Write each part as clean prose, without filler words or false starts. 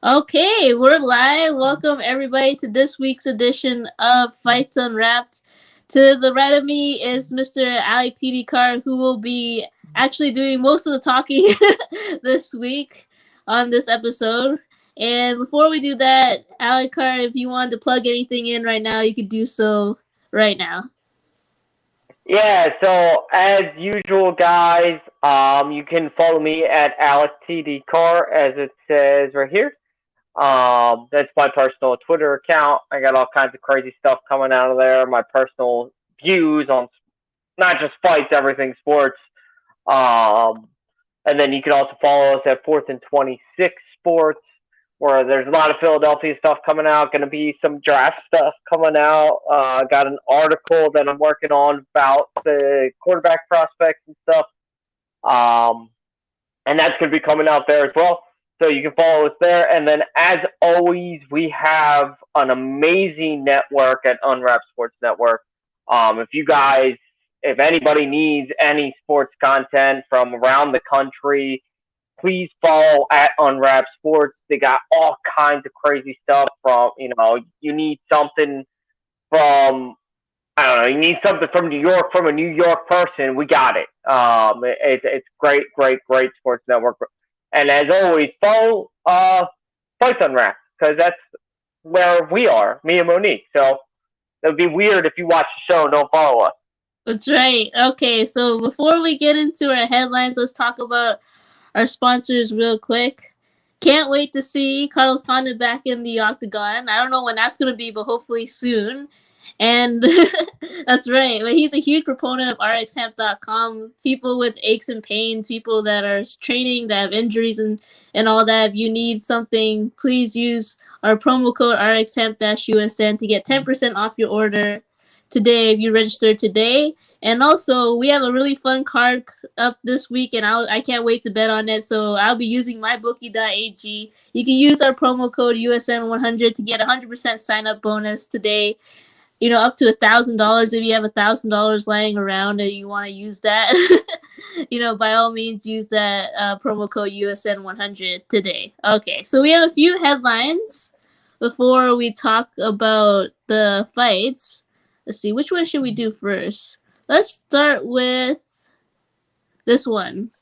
Okay, we're live. Welcome everybody to this week's edition of Fights Unwrapped. To the right of me is Mr. Alec TD Carr, who will be actually doing most of the talking this week on this episode. And before we do that, Alec Carr, if you wanted to plug anything in right now, you could do so right now. Yeah, so as usual, guys, you can follow me at AlecTDCar, as it says right here. That's my personal Twitter account. I got all kinds of crazy stuff coming out of there. My personal views on not just fights, everything sports. Um, and then you can also follow us at Fourth and 26 Sports, where there's a lot of Philadelphia stuff coming out. Going to be some draft stuff coming out. Got an article that I'm working on about the quarterback prospects and stuff. Um, and that's going to be coming out there as well. So you can follow us there. And then, as always, we have an amazing network at Unwrap Sports Network. If anybody needs any sports content from around the country, please follow at Unwrap Sports. They got all kinds of crazy stuff you need something from, I don't know, you need something from New York, from a New York person, we got it. It's great, great, great sports network. And as always, follow Fights Unwrapped, because that's where we are, me and Monique. So it would be weird if you watch the show and don't follow us. That's right. Okay, so before we get into our headlines, let's talk about our sponsors real quick. Can't wait to see Carlos Condit back in the octagon. I don't know when that's going to be, but hopefully soon. And that's right. But he's a huge proponent of rxhemp.com. People with aches and pains, people that are training, that have injuries and all that. If you need something, please use our promo code rxhemp-usn to get 10% off your order today if you register today. And also, we have a really fun card up this week, and I can't wait to bet on it. So I'll be using mybookie.ag. You can use our promo code USN100 to get a 100% sign up bonus today. Up to $1,000 if you have $1,000 lying around and you want to use that. By all means, use that promo code USN100 today. Okay, so we have a few headlines before we talk about the fights. Let's see, which one should we do first? Let's start with this one.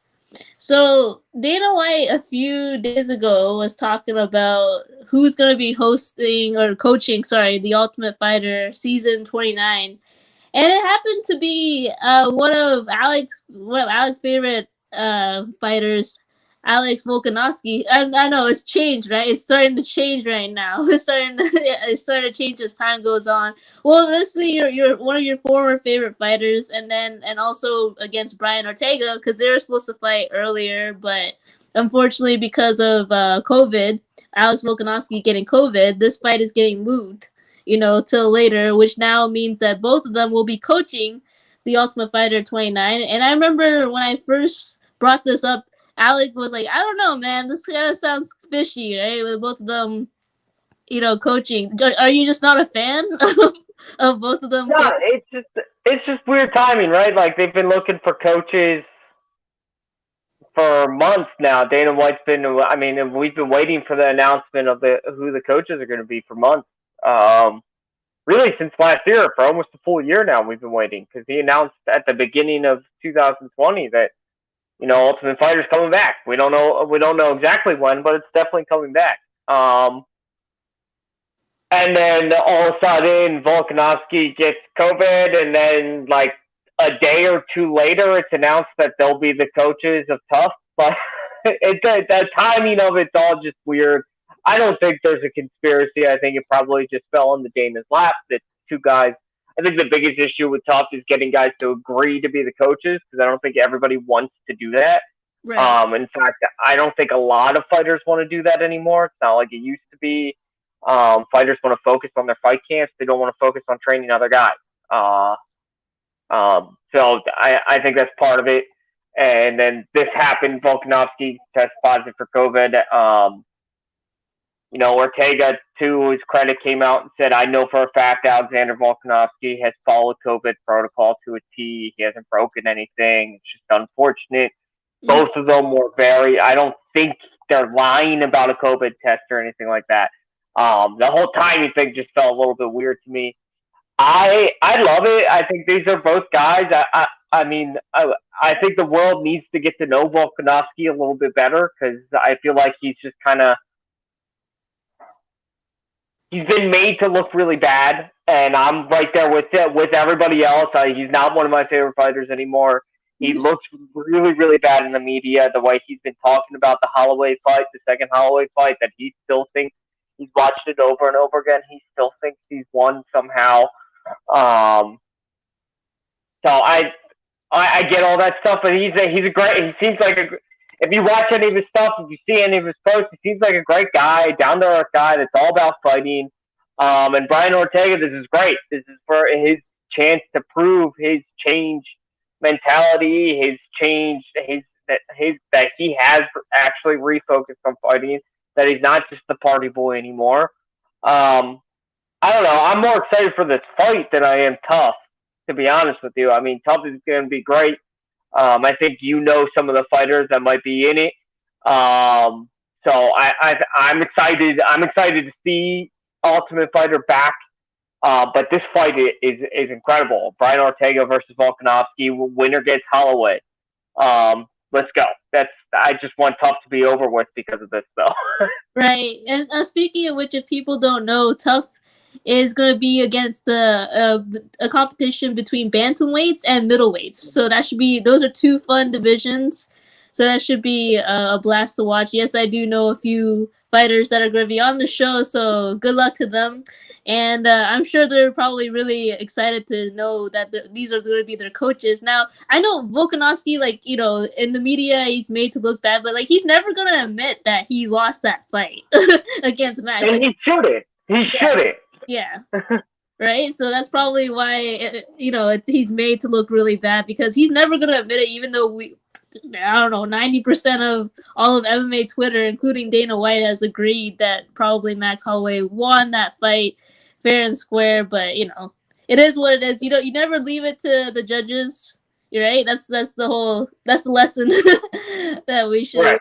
So Dana White a few days ago was talking about who's going to be hosting or coaching, the Ultimate Fighter season 29. And it happened to be one of Alex's favorite fighters, Alex Volkanovski. I know it's changed, right? It's starting to change right now. It's starting to change as time goes on. Well, obviously you're one of your former favorite fighters, and also against Brian Ortega, because they were supposed to fight earlier, but unfortunately because of COVID, Alex Volkanovski getting COVID, this fight is getting moved, till later, which now means that both of them will be coaching the Ultimate Fighter 29. And I remember when I first brought this up, Alec was like, I don't know, man, this kind of sounds fishy, right? With both of them, coaching. Are you just not a fan of both of them? No, it's just weird timing, right? Like, they've been looking for coaches for months now. Dana White's been, I mean, we've been waiting for the announcement of who the coaches are going to be for months. Really since last year, for almost a full year now, we've been waiting, because he announced at the beginning of 2020 that Ultimate Fighter's coming back. We don't know exactly when, but it's definitely coming back. And then all of a sudden, Volkanovski gets COVID, and then like a day or two later, it's announced that they'll be the coaches of Tough. But the timing of it's all just weird. I don't think there's a conspiracy. I think it probably just fell into Dana's lap that two guys. I think the biggest issue with Tough is getting guys to agree to be the coaches, because I don't think everybody wants to do that. Right. In fact, I don't think a lot of fighters want to do that anymore. It's not like it used to be. Fighters want to focus on their fight camps. They don't want to focus on training other guys. So I think that's part of it. And then this happened. Volkanovski tested positive for COVID. Ortega, to his credit, came out and said, I know for a fact Alexander Volkanovski has followed COVID protocol to a T. He hasn't broken anything. It's just unfortunate. Mm. Both of them were I don't think they're lying about a COVID test or anything like that. The whole timing thing just felt a little bit weird to me. I love it. I think these are both guys. I mean, I think the world needs to get to know Volkanovski a little bit better because I feel like he's just kind of he's been made to look really bad, and I'm right there with it with everybody else. He's not one of my favorite fighters anymore. He looks really, really bad in the media. The way he's been talking about the Holloway fight, the second Holloway fight, that he still thinks he's watched it over and over again. He still thinks he's won somehow. Um, so I get all that stuff, but he's a great. He seems like a. If you watch any of his stuff, if you see any of his posts, he seems like a great guy, down to earth guy that's all about fighting. And Brian Ortega, this is great. This is for his chance to prove his change mentality, his change, that he has actually refocused on fighting. That he's not just the party boy anymore. I don't know. I'm more excited for this fight than I am Tough, to be honest with you. I mean, Tough is going to be great. I think you know some of the fighters that might be in it. So I'm excited. I'm excited to see Ultimate Fighter back. But this fight is incredible. Brian Ortega versus Volkanovski. Winner gets Holloway. Let's go. I just want Tough to be over with because of this, though. Right. And speaking of which, if people don't know, Tough is going to be against a competition between bantamweights and middleweights. So those are two fun divisions. So that should be a blast to watch. Yes, I do know a few fighters that are going to be on the show, so good luck to them. And I'm sure they're probably really excited to know that these are going to be their coaches. Now, I know Volkanovski, in the media, he's made to look bad, but, he's never going to admit that he lost that fight against Max. And he shouldn't. He shouldn't. Yeah. Right? So that's probably why, he's made to look really bad because he's never going to admit it, even though 90% of all of MMA Twitter, including Dana White, has agreed that probably Max Holloway won that fight fair and square. But, it is what it is. You never leave it to the judges. You're right. That's the lesson that we should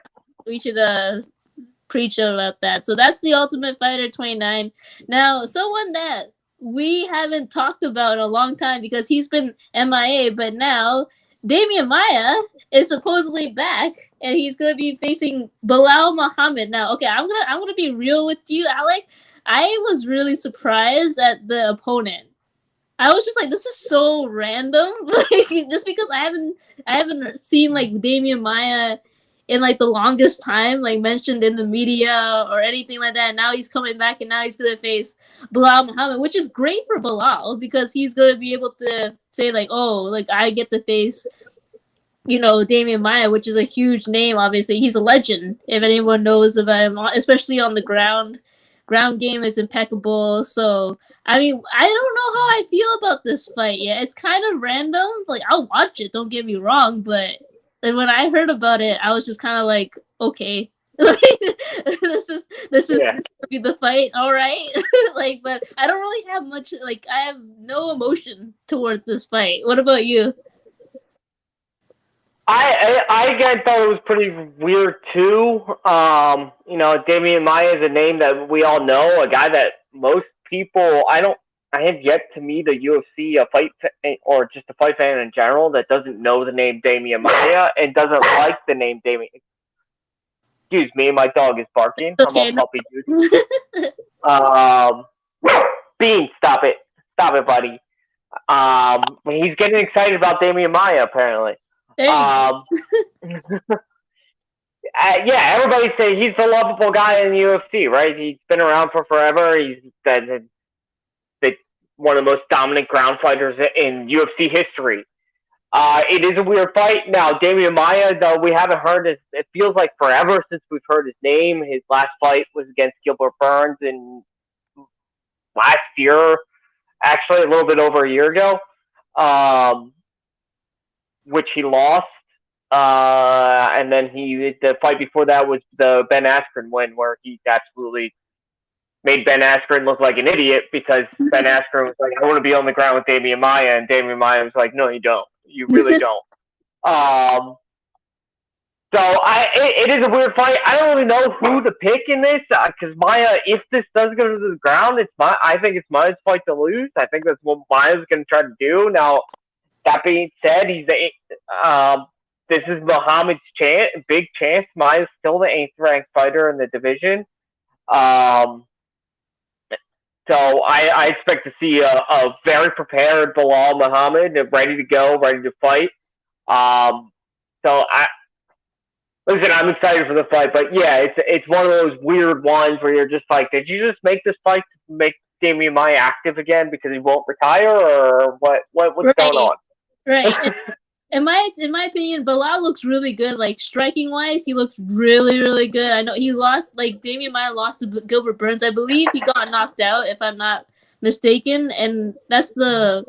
preach about that. So that's the Ultimate Fighter 29. Now, someone that we haven't talked about in a long time because he's been MIA, but now Damian Maia is supposedly back, and he's gonna be facing Bilal Muhammad. Now, okay, I'm gonna be real with you, Alec. I was really surprised at the opponent. I was just like, this is so random. Just because I haven't seen Damian Maia in the longest time, mentioned in the media or anything like that. Now he's coming back, and now he's gonna face Bilal Muhammad, which is great for Bilal because he's gonna be able to say I get to face Damian Maia, which is a huge name. Obviously, he's a legend. If anyone knows about him, especially on the ground game is impeccable. So I mean, I don't know how I feel about this fight yet. It's kind of random. I'll watch it. Don't get me wrong, but. And when I heard about it, I was just kind of like, okay, this is gonna be the fight, all right. But I don't really have much. I have no emotion towards this fight. What about you? I thought it was pretty weird too. Damian Maia is a name that we all know, a guy that most people I have yet to meet a UFC fight or just a fight fan in general that doesn't know the name Damian Maia and doesn't like the name Damian. Excuse me, my dog is barking. Okay, I'm a puppy dude. Bean, stop it, buddy. He's getting excited about Damian Maia apparently. There you go. Yeah, everybody say he's the lovable guy in the UFC, right? He's been around for forever. He's one of the most dominant ground fighters in UFC history. It is a weird fight. Now, Damian Maia, though, we haven't heard it feels like forever since we've heard his name. His last fight was against Gilbert Burns in last year, actually a little bit over a year ago, which he lost. And then the fight before that was the Ben Askren win, where he absolutely made Ben Askren look like an idiot because Ben Askren was like, I want to be on the ground with Damian Maia, and Damian Maia was like, no, you don't. You really don't. So So it is a weird fight. I don't really know who to pick in this because Maia, if this does go to the ground, I think it's Maia's fight to lose. I think that's what Maia's going to try to do. Now, that being said, this is Muhammad's big chance. Maia's still the 8th ranked fighter in the division. So I expect to see a very prepared Bilal Muhammad, ready to go, ready to fight. So listen, I'm excited for the fight, but yeah, it's one of those weird ones where you're just like, did you just make this fight to make Damian Maia active again because he won't retire, or what's going on? Right. In my opinion, Bilal looks really good. Like striking wise, he looks really, really good. I know he lost, like Damian Maia lost to Gilbert Burns. I believe he got knocked out, if I'm not mistaken. And that's what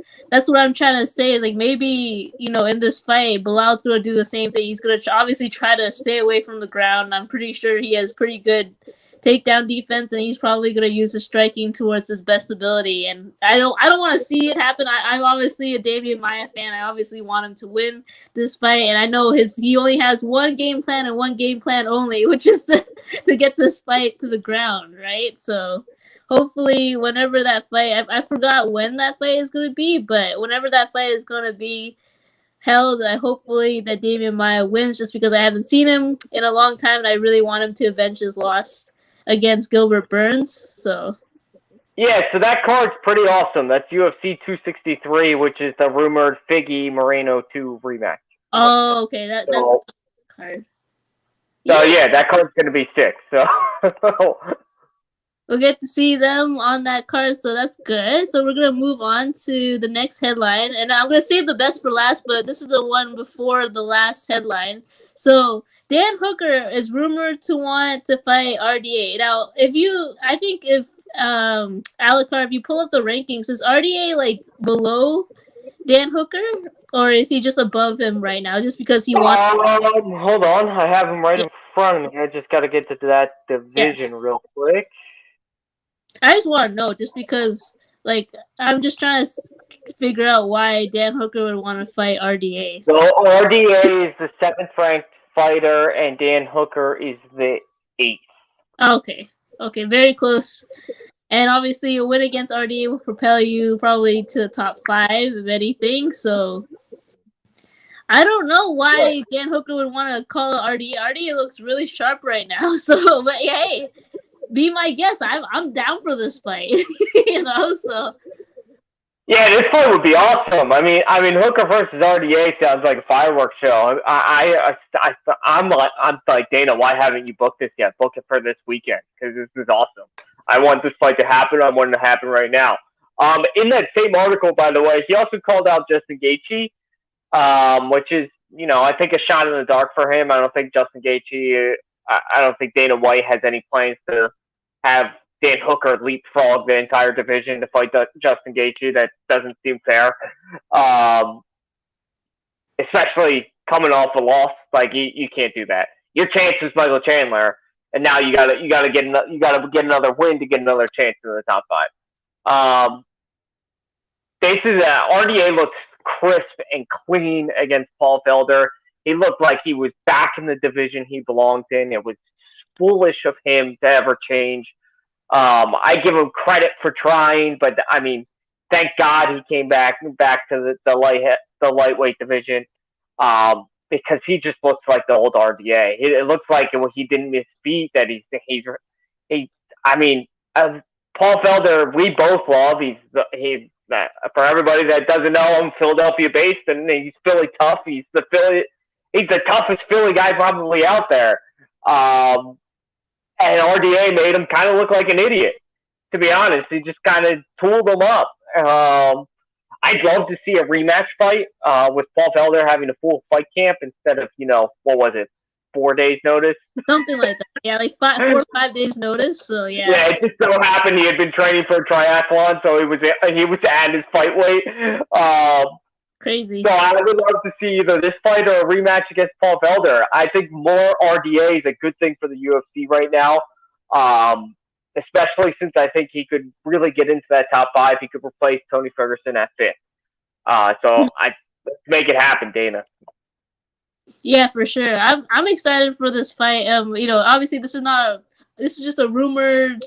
I'm trying to say. Like maybe in this fight, Bilal's gonna do the same thing. He's gonna obviously try to stay away from the ground. I'm pretty sure he has pretty good takedown defense, and he's probably going to use his striking towards his best ability. And I don't want to see it happen. I'm obviously a Damian Maia fan. I obviously want him to win this fight, and I know he only has one game plan and one game plan only, which is to get this fight to the ground, right? So hopefully, whenever that fight, I forgot when that fight is going to be, but whenever that fight is going to be held, I hopefully that Damian Maia wins, just because I haven't seen him in a long time, and I really want him to avenge his loss against Gilbert Burns. So yeah, so that card's pretty awesome. That's UFC 263, which is the rumored Figgy Moreno 2 rematch. Oh, okay, that's a card. So yeah, that card's gonna be sick. So we'll get to see them on that card, so that's good. So we're gonna move on to the next headline, and I'm gonna save the best for last, but this is the one before the last headline. So Dan Hooker is rumored to want to fight RDA. Now, I think if Alucard, if you pull up the rankings, is RDA like below Dan Hooker, or is he just above him right now, just because he wants? Hold on, I have him right in front of me. I just got to get to that division real quick. I just want to know, just because, like, I'm just trying to figure out why Dan Hooker would want to fight RDA. So RDA is the 7th ranked fighter, and Dan Hooker is the 8th. Okay, very close. And obviously, a win against RDA will propel you probably to the top 5 of anything. So I don't know why Dan Hooker would want to call it RDA. RDA looks really sharp right now. So, but hey, be my guest. I'm down for this fight. So. Yeah, this fight would be awesome. I mean, Hooker versus RDA sounds like a fireworks show. I'm like, Dana, why haven't you booked this yet? Book it for this weekend, because this is awesome. I want this fight to happen. I want it to happen right now. In that same article, by the way, he also called out Justin Gaethje, which is, I think a shot in the dark for him. I don't think Justin Gaethje. I don't think Dana White has any plans to have Dan Hooker leapfrog the entire division to fight Justin Gaethje. That doesn't seem fair, especially coming off a loss. Like you can't do that. Your chance is Michael Chandler, and now you gotta get another win to get another chance in the top 5. This is RDA looks crisp and clean against Paul Felder. He looked like he was back in the division he belonged in. It was foolish of him to ever change. I give him credit for trying, but I mean, thank God he came back to the lightweight division, because he just looks like the old RDA. It looks like he didn't miss beat, that I mean, Paul Felder, we both love. He's for everybody that doesn't know him, Philadelphia based, and he's Philly tough. He's the toughest Philly guy probably out there. And RDA made him kind of look like an idiot, to be honest. He just kind of tooled him up. I'd love to see a rematch fight with Paul Felder having a full fight camp instead of, what was it, 4 days notice? Something like that. Yeah, like 4 or 5 days notice. So yeah. Yeah, it just so happened he had been training for a triathlon, so he was at his fight weight. Crazy. So I would love to see either this fight or a rematch against Paul Felder. I think more RDA is a good thing for the UFC right now, especially since I think he could really get into that top 5. He could replace Tony Ferguson at 5th. So let's make it happen, Dana. Yeah, for sure. I'm excited for this fight. Obviously this is just a rumored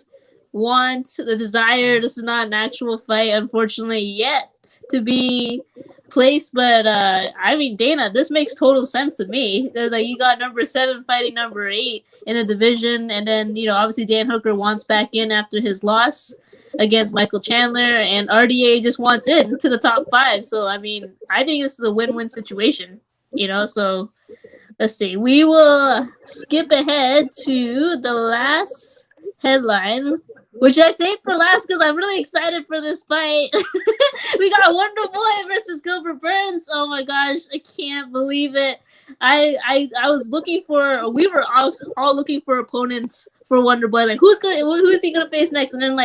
want, the desire. This is not an actual fight, unfortunately, yet to be placed. But I mean, Dana, this makes total sense to me. Like you got number 7 fighting number 8 in a division, and then obviously Dan Hooker wants back in after his loss against Michael Chandler, and RDA just wants in to the top 5. So I mean, I think this is a win-win situation. So let's see. We will skip ahead to the last headline, which I saved for last because I'm really excited for this fight. We got Wonderboy versus Gilbert Burns. Oh my gosh, I can't believe it. I was looking for. We were all looking for opponents for Wonderboy. Like who's he gonna face next? And then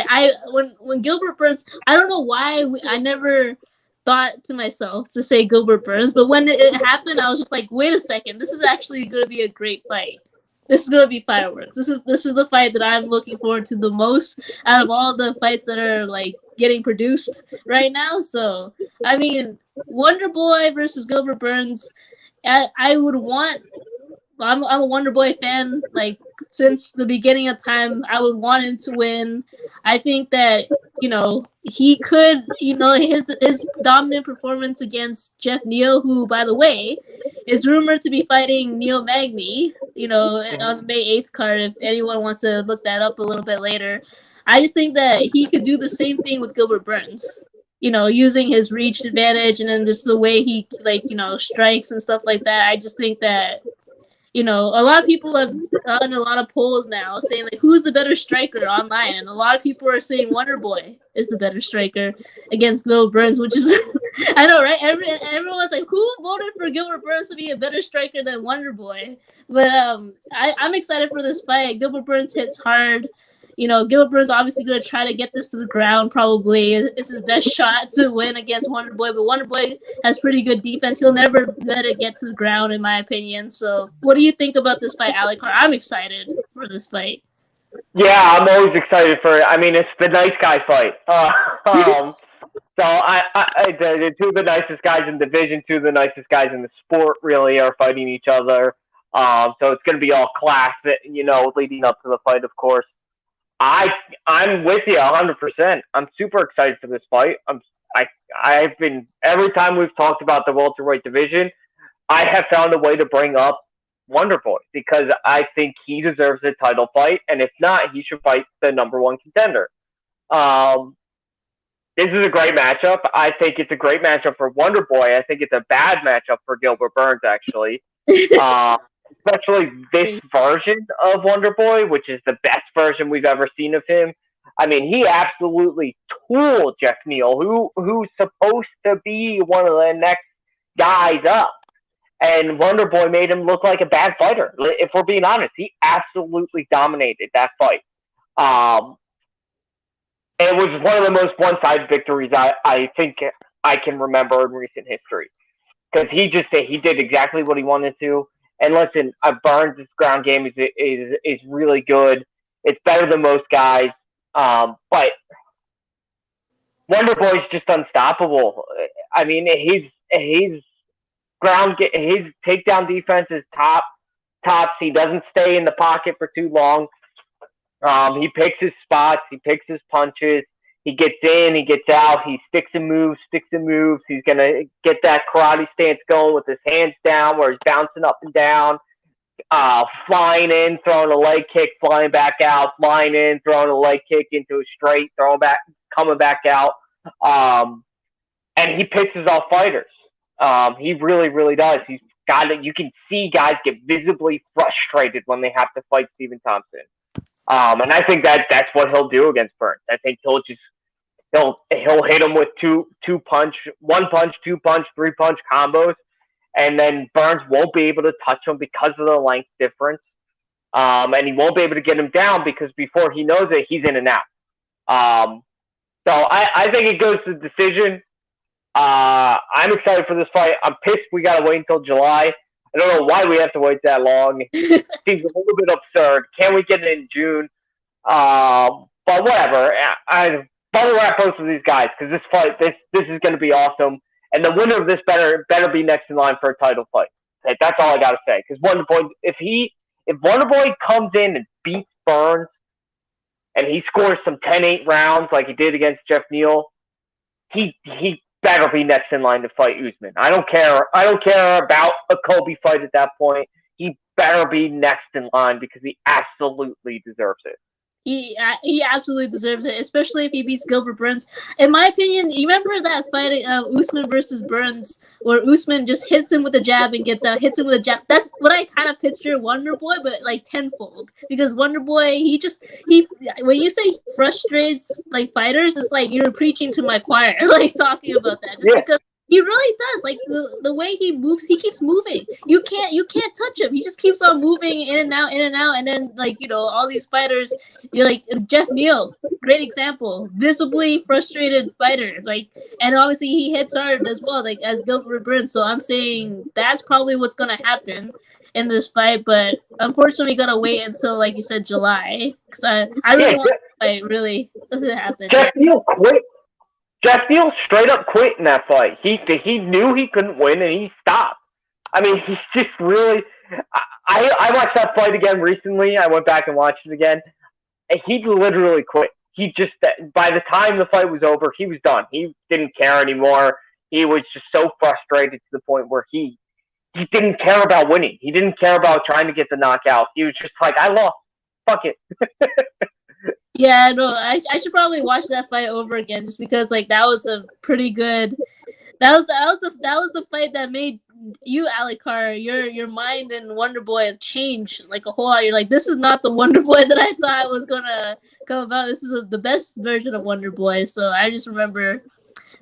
when Gilbert Burns, I don't know why I never thought to myself to say Gilbert Burns, but when it happened, I was just like, wait a second, this is actually going to be a great fight. This is going to be fireworks. This is the fight that I'm looking forward to the most out of all the fights that are like getting produced right now. So I mean, Wonder Boy versus Gilbert Burns. I would want. I'm a Wonder Boy fan. Like since the beginning of time, I would want him to win. I think that he could. His dominant performance against Jeff Neal, who by the way is rumored to be fighting Neil Magny. On the May 8th card. If anyone wants to look that up a little bit later, I just think that he could do the same thing with Gilbert Burns. Using his reach advantage and then just the way he strikes and stuff like that. I just think that a lot of people have done a lot of polls now saying like who's the better striker online, and a lot of people are saying Wonderboy is the better striker against Gilbert Burns, which is I know, right? Everyone's like, who voted for Gilbert Burns to be a better striker than Wonderboy? But I'm excited for this fight. Gilbert Burns hits hard. Gilbert Burns obviously going to try to get this to the ground. Probably it's his best shot to win against Wonderboy. But Wonderboy has pretty good defense. He'll never let it get to the ground, in my opinion. So, what do you think about this fight, Alikar? I'm excited for this fight. Yeah, I'm always excited for it. I mean, it's the nice guy fight. The two of the nicest guys in the division, two of the nicest guys in the sport, really are fighting each other. So it's going to be all class, leading up to the fight, of course. I I'm with you 100%. I'm super excited for this fight. I've been every time we've talked about the welterweight division, I have found a way to bring up Wonderboy because I think he deserves a title fight, and if not, he should fight the number 1 contender. Um, this is a great matchup. I think it's a great matchup for Wonderboy. I think it's a bad matchup for Gilbert Burns, actually. Uh, Especially this version of Wonderboy, which is the best version we've ever seen of him. I mean, he absolutely tooled Jeff Neal, who's supposed to be one of the next guys up. And Wonderboy made him look like a bad fighter. If we're being honest, he absolutely dominated that fight. Um, it was one of the most one-sided victories I think I can remember in recent history because he did exactly what he wanted to. And listen, Burns' ground game is really good. It's better than most guys, but Wonderboy's just unstoppable. I mean, his his takedown defense is tops. He doesn't stay in the pocket for too long. He picks his spots. He picks his punches. He gets in. He gets out. He sticks and moves. He's gonna get that karate stance going with his hands down, where he's bouncing up and down, flying in, throwing a leg kick, flying back out, flying in, throwing a leg kick into a straight, throwing back, coming back out. And he pisses off fighters. He really, really does. He's got it. You can see guys get visibly frustrated when they have to fight Stephen Thompson. And I think that's what he'll do against Burns. I think he'll hit him with one punch, 2 punch, 3 punch combos, and then Burns won't be able to touch him because of the length difference. And he won't be able to get him down because before he knows it, he's in and out. So I think it goes to the decision. I'm excited for this fight. I'm pissed we gotta wait until July. I don't know why we have to wait that long. It seems a little bit absurd. Can we get it in June? But whatever. I bubble wrap both of these guys because this is going to be awesome. And the winner of this better be next in line for a title fight. That's all I gotta say. Because Wonderboy, if Wonderboy comes in and beats Burns and he scores some 10-8 rounds like he did against Jeff Neal, he better be next in line to fight Usman. I don't care. I don't care about a Kobe fight at that point. He better be next in line because he absolutely deserves it. He absolutely deserves it, especially if he beats Gilbert Burns. In my opinion, you remember that fight Usman versus Burns, where Usman just hits him with a jab and gets out, hits him with a jab. That's what I kind of picture Wonderboy, but like tenfold. Because Wonderboy, he when you say frustrates like fighters, it's like you're preaching to my choir, like talking about that. Just because he really does. Like the way he moves, he keeps moving. You can't touch him. He just keeps on moving in and out, and then like all these fighters, you're like Jeff Neal, great example, visibly frustrated fighter. Like, and obviously he hits hard as well, like as Gilbert Burns. So I'm saying that's probably what's gonna happen in this fight, but unfortunately we gotta wait until, like you said, July, because I really want the fight really to happen. Jeff Neal quit. Jeff Neal straight up quit in that fight. He knew he couldn't win and he stopped. I mean, he's just really. I watched that fight again recently. I went back and watched it again. And he literally quit. He just, by the time the fight was over, he was done. He didn't care anymore. He was just so frustrated to the point where he didn't care about winning. He didn't care about trying to get the knockout. He was just like, I lost. Fuck it. Yeah, no, I should probably watch that fight over again, just because like that was a pretty good. That was the fight that made you, Alikar, your mind and Wonderboy change like a whole lot. You're like, this is not the Wonderboy that I thought was gonna come about. This is the best version of Wonderboy. So I just remember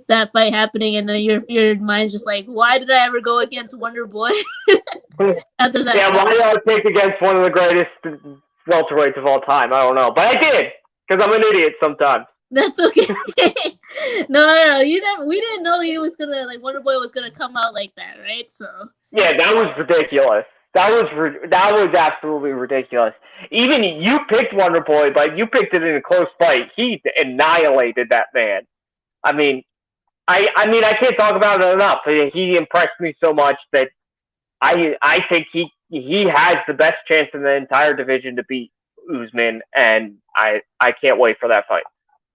that fight happening, and then your mind's just like, why did I ever go against Wonderboy? After that, yeah, why did I pick against one of the greatest welterweights of all time? I don't know, but I did because I'm an idiot sometimes. That's okay. No. We didn't know he was gonna Wonderboy was gonna come out like that, right? So yeah, that was ridiculous. That was absolutely ridiculous. Even you picked Wonderboy, but you picked it in a close fight. He annihilated that man. I mean, I can't talk about it enough. He impressed me so much that I think he has the best chance in the entire division to beat Usman, and I can't wait for that fight.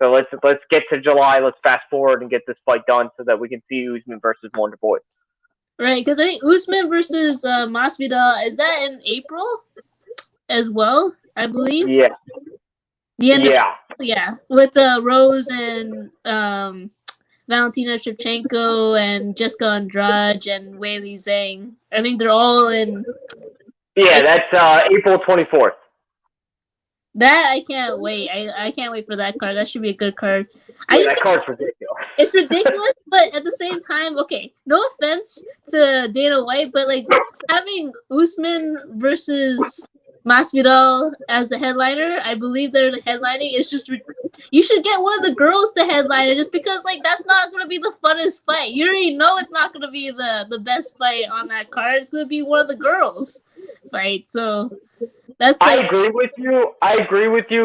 So let's get to July. Let's fast forward and get this fight done so that we can see Usman versus Wonderboy. Right, because I think Usman versus Masvidal, is that in April as well? I believe. Yeah. Yeah, with Rose and Valentina Shevchenko and Jessica Andrade and Weili Zhang. I think they're all in. Yeah, that's April 24th. That I can't wait. I can't wait for that card. That should be a good card. That card's ridiculous. It's ridiculous, but at the same time, okay, no offense to Dana White, but like having Usman versus Masvidal as the headliner, I believe they're the headlining. It's just you should get one of the girls to headline it, just because like that's not going to be the funnest fight. You already know it's not going to be the best fight on that card. It's going to be one of the girls fight. So that's I agree with you.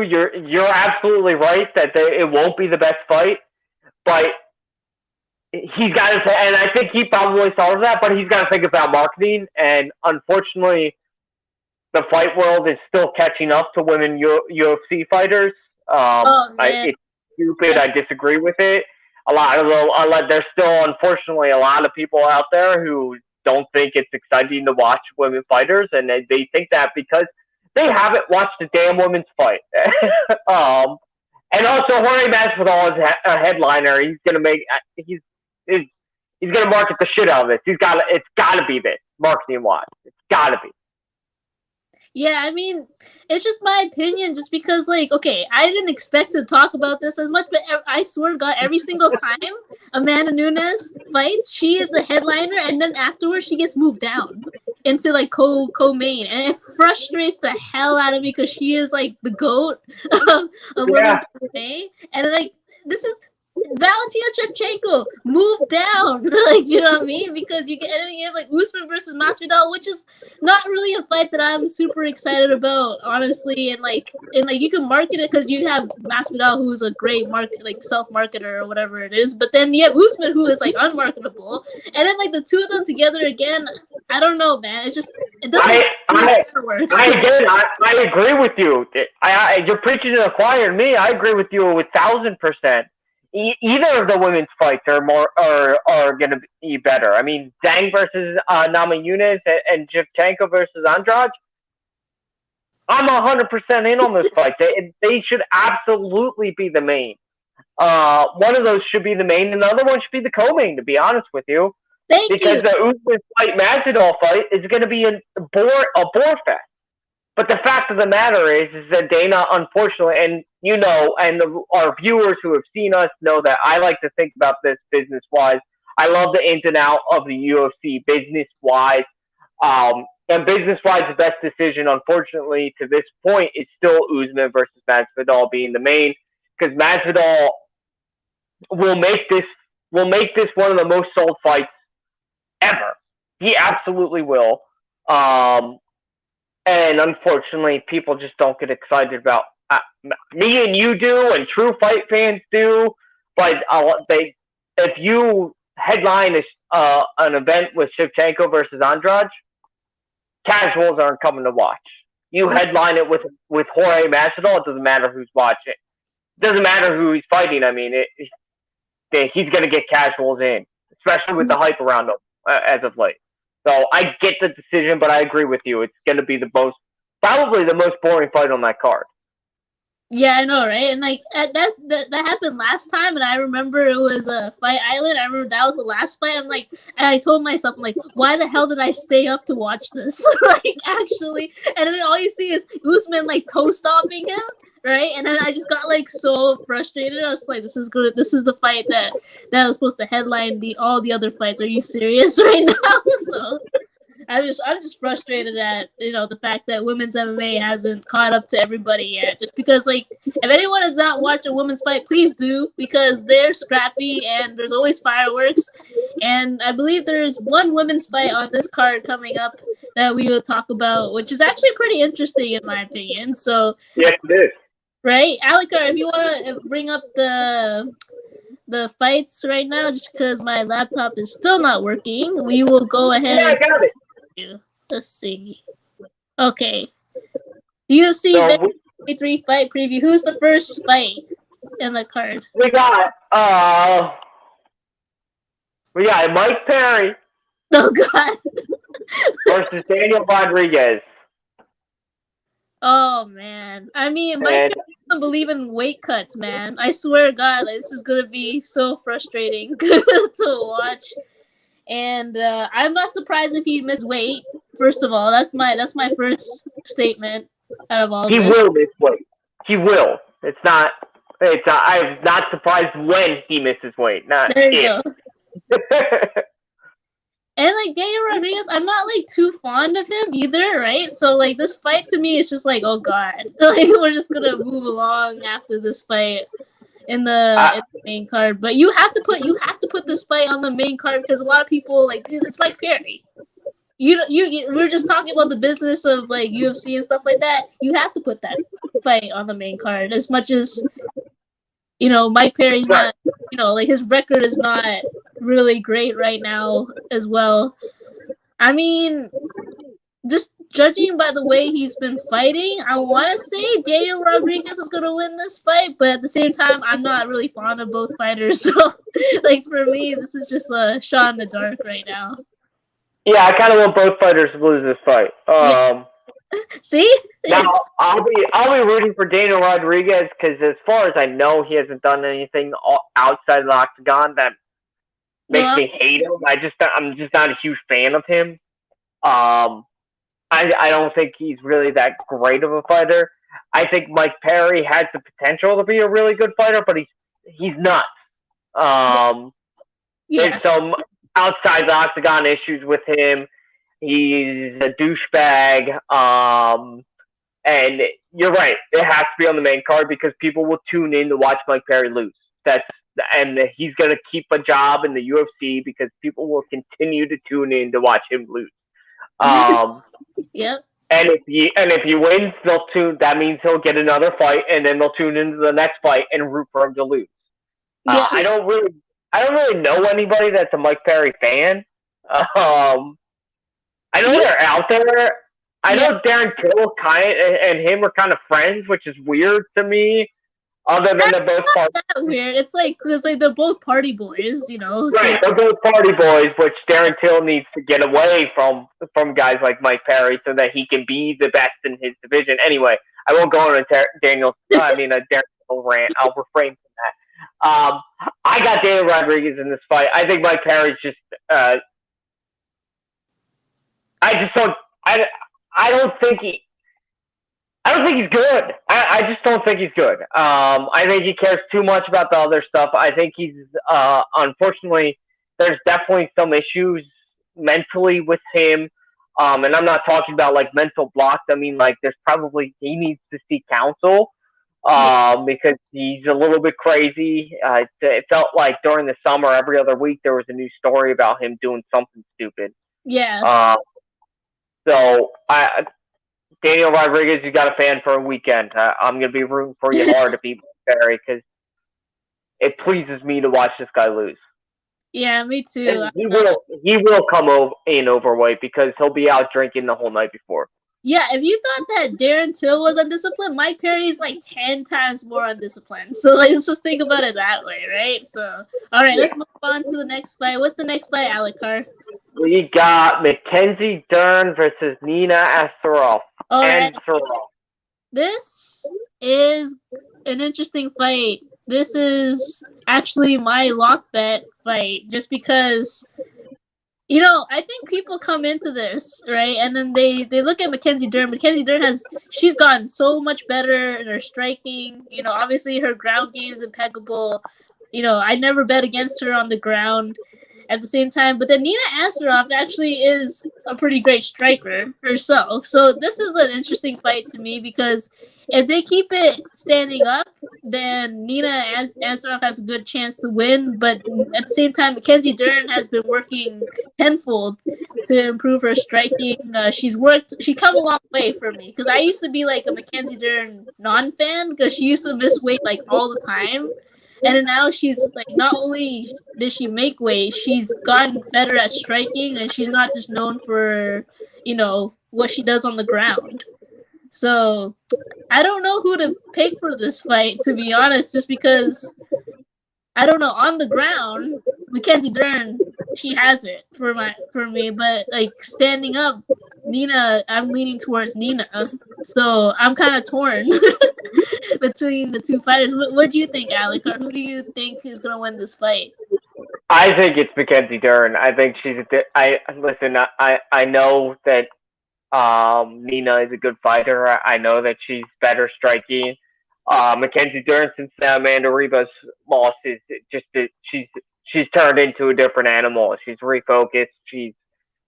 You're absolutely right that it won't be the best fight, but he's got to. And I think he probably thought of that, but he's got to think about marketing. And unfortunately, the fight world is still catching up to women UFC fighters. It's stupid. I disagree with it. There's still, unfortunately, a lot of people out there who don't think it's exciting to watch women fighters, and they think that because they haven't watched a damn women's fight. And also Jorge Masvidal is a headliner. He's gonna market the shit out of this. It's gotta be this marketing wise. It's gotta be. Yeah, I mean, it's just my opinion, just because, like, okay, I didn't expect to talk about this as much, but I swear to God, every single time Amanda Nunes fights, she is the headliner, and then afterwards she gets moved down into, like, co-main, and it frustrates the hell out of me, because she is, like, the GOAT of women's MMA, and, like, this is Valentina Shevchenko, move down. Like, you know what I mean? Because you have like Usman versus Masvidal, which is not really a fight that I'm super excited about, honestly. And you can market it because you have Masvidal, who's a great self-marketer or whatever it is. But then you have Usman, who is like unmarketable. And then like the two of them together again, I don't know, man. It doesn't work. I agree with you. You're preaching to the choir. And me, I agree with you 1,000%. Either of the women's fights are going to be better. I mean, Zhang versus Namajunas and Shevchenko versus Andrade. I'm 100% in on this fight. They should absolutely be the main. One of those should be the main, and the other one should be the co-main. To be honest with you, because the Usman fight, Masvidal fight is going to be a bore fest. But the fact of the matter is that Dana, unfortunately, and you know, and our viewers who have seen us know that I like to think about this business-wise. I love the ins and out of the UFC business-wise. And business-wise, the best decision, unfortunately, to this point, is still Usman versus Masvidal being the main, because Masvidal will make this one of the most sold fights ever. He absolutely will. And unfortunately, people just don't get excited about. Me and you do, and true fight fans do. But if you headline an event with Shevchenko versus Andrade, casuals aren't coming to watch. You headline it with Jorge Masvidal, it doesn't matter who's watching. It doesn't matter who he's fighting. I mean, he's going to get casuals in, especially with the hype around him as of late. So I get the decision, but I agree with you. It's going to be probably the most boring fight on that card. Yeah, I know, right? And like that happened last time, and I remember it was a Fight Island. I remember that was the last fight. And I told myself, I'm like, why the hell did I stay up to watch this? Like, actually, and then all you see is Usman like toe stomping him, right? And then I just got like so frustrated. I was like, this is good. This is the fight that was supposed to headline all the other fights. Are you serious right now? So I'm just frustrated at the fact that women's MMA hasn't caught up to everybody yet. Just because, like, if anyone has not watched a women's fight, please do, because they're scrappy and there's always fireworks. And I believe there's one women's fight on this card coming up that we will talk about, which is actually pretty interesting in my opinion. So yes, it is. Right, Alikar, if you want to bring up the fights right now, just because my laptop is still not working, we will go ahead. Yeah, I got it. Let's see. Okay. UFC 23 fight preview. Who's the first fight in the card? We got Mike Perry. Oh God. versus Daniel Rodriguez. Oh man. I mean, Mike Perry doesn't believe in weight cuts, man. I swear to God, this is gonna be so frustrating to watch. And I'm not surprised if he missed weight. First of all, that's my first statement out of all. He will miss weight. He will. I'm not surprised when he misses weight. Not there you go. And like Daniel Rodriguez, I'm not like too fond of him either, right? So like this fight to me is just like, oh God, like we're just gonna move along after this fight. In the main card, but you have to put this fight on the main card because a lot of people like it's Mike Perry. We're just talking about the business of like UFC and stuff like that. You have to put that fight on the main card as much as Mike Perry's not like his record is not really great right now as well. I mean, just judging by the way he's been fighting, I want to say Daniel Rodriguez is going to win this fight, but at the same time, I'm not really fond of both fighters. So, like, for me, this is just a shot in the dark right now. Yeah, I kind of want both fighters to lose this fight. See? Now, I'll be rooting for Daniel Rodriguez because as far as I know, he hasn't done anything outside the octagon that makes me hate him. I'm just not a huge fan of him. I don't think he's really that great of a fighter. I think Mike Perry has the potential to be a really good fighter, but he's nuts. There's some outside the octagon issues with him. He's a douchebag. And you're right. It has to be on the main card because people will tune in to watch Mike Perry lose. And he's going to keep a job in the UFC because people will continue to tune in to watch him lose. Yep. And if he wins, they'll tune. That means he'll get another fight, and then they'll tune into the next fight and root for him to lose. Yeah. I don't really know anybody that's a Mike Perry fan. I know You they're out there. I yeah, know Darren Till and him are kind of friends, which is weird to me. Other than that's they're both part. not that weird. It's like because like they're both party boys, you know. Right, So they're both party boys, which Darren Till needs to get away from guys like Mike Perry so that he can be the best in his division. Anyway, I won't go on a Darren Till rant. I'll refrain from that. I got Daniel Rodriguez in this fight. I think Mike Perry's just. I just don't. I don't think he. I don't think he's good. I just don't think he's good. I think he cares too much about the other stuff. I think he's unfortunately there's definitely some issues mentally with him. And I'm not talking about like mental blocks. I mean like there's probably he needs to seek counsel. yeah, Because he's a little bit crazy. It felt like during the summer, every other week there was a new story about him doing something stupid. yeah, Uh, so Daniel Rodriguez, you got a fan for a weekend. I'm going to be rooting for you hard to beat Barry because it pleases me to watch this guy lose. yeah. Me too. And he will come in overweight because he'll be out drinking the whole night before. Yeah, if you thought that Darren Till was undisciplined, Mike Perry's like 10 times more undisciplined. So like, let's just think about it that way, right? So, all right, let's move on to the next fight. What's the next fight, Alikar? We got Mackenzie Dern versus Nina Asaroff. All right, Asaroff. this is an interesting fight. This is actually my lock bet fight, just because you know, I think people come into this, right, and then they look at Mackenzie Dern. Mackenzie Dern she's gotten so much better in her striking. You know, obviously her ground game is impeccable. You know, I never bet against her on the ground at the same time. But then Nina Asaroff actually is a pretty great striker herself. So this is an interesting fight to me because if they keep it standing up, then Nina Asaroff has a good chance to win. But at the same time, Mackenzie Dern has been working tenfold to improve her striking. She's come a long way for me because I used to be like a Mackenzie Dern non-fan because she used to miss weight like all the time. And then now she's like, not only did she make weight, she's gotten better at striking, and she's not just known for, you know, what she does on the ground. So I don't know who to pick for this fight, to be honest, just because I don't know. On the ground, Mackenzie Dern, she has it for me, but like standing up, Nina, I'm leaning towards Nina. So I'm kind of torn between the two fighters. What do you think, Alec? Or who do you think is going to win this fight? I think it's Mackenzie Dern. I think she's listen. I know that Nina is a good fighter. I know that she's better striking. Mackenzie Dern, since Amanda Ribas lost, she's turned into a different animal. She's refocused. She's,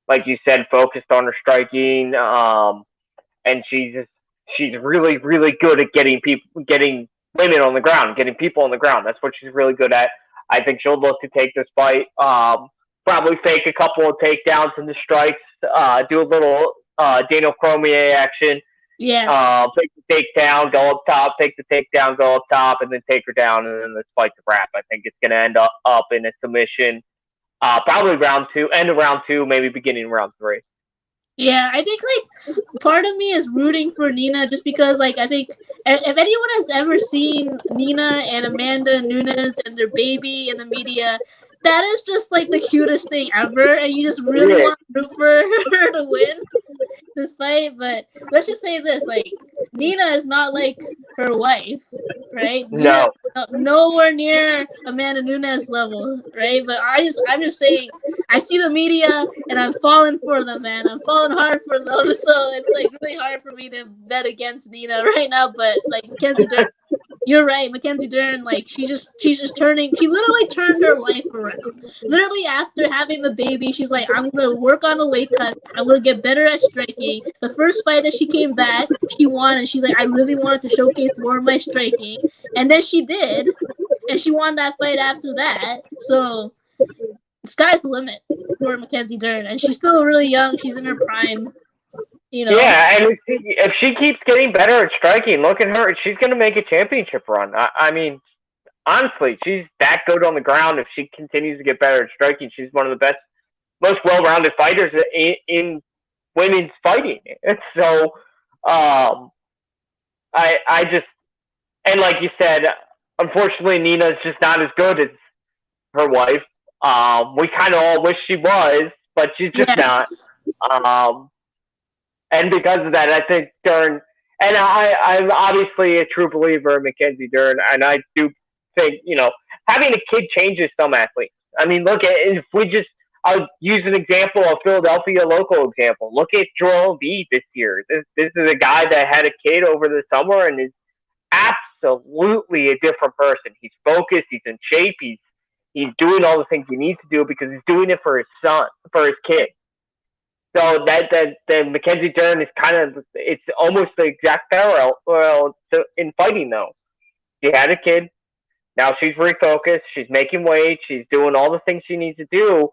like you said, focused on her striking. And she's really, really good at getting women on the ground, getting people on the ground. That's what she's really good at. I think she'll look to take this fight. Probably fake a couple of takedowns in the strikes. Do a little Daniel Cormier action. Yeah. Take the takedown, go up top. Take the takedown, go up top, and then take her down, and then this fight's a wrap. I think it's gonna end up in a submission. Probably round two, end of round two, maybe beginning of round three. Yeah, I think like part of me is rooting for Nina just because like I think if anyone has ever seen Nina and Amanda Nunes and their baby in the media, that is just like the cutest thing ever, and you just really want to root for her to win this fight. But let's just say this: like Nina is not like her wife, right? No. Nowhere near Amanda Nunes level, right? But I'm just saying, I see the media and I'm falling for them, man. I'm falling hard for them, so it's like really hard for me to bet against Nina right now. But like Mackenzie Dern, you're right. Mackenzie Dern, like she's just turning. She literally turned her life around. Literally after having the baby, she's like, I'm gonna work on a weight cut. I'm gonna get better at striking. The first fight that she came back, she won, and she's like, I really wanted to showcase more of my striking, and then she did, and she won that fight after that. So sky's the limit for Mackenzie Dern, and she's still really young. She's in her prime. You know? Yeah, and if she keeps getting better at striking, look at her. She's going to make a championship run. I mean, honestly, she's that good on the ground. If she continues to get better at striking, she's one of the best, most well-rounded fighters in women's fighting. And so, I just, and like you said, unfortunately, Nina's just not as good as her wife. We kind of all wish she was, but she's just Yeah. not. Um, and because of that, I think Dern, and I'm obviously a true believer in Mackenzie Dern, and I do think, having a kid changes some athletes. I mean, look at, if we just, I'll use an example, a Philadelphia local example. Look at Joel Embiid this year. This is a guy that had a kid over the summer and is absolutely a different person. He's focused. He's in shape. He's doing all the things he needs to do because he's doing it for his son, for his kid. So that Mackenzie Dern is kind of, it's almost the exact parallel in fighting though. She had a kid. Now she's refocused. She's making weight. She's doing all the things she needs to do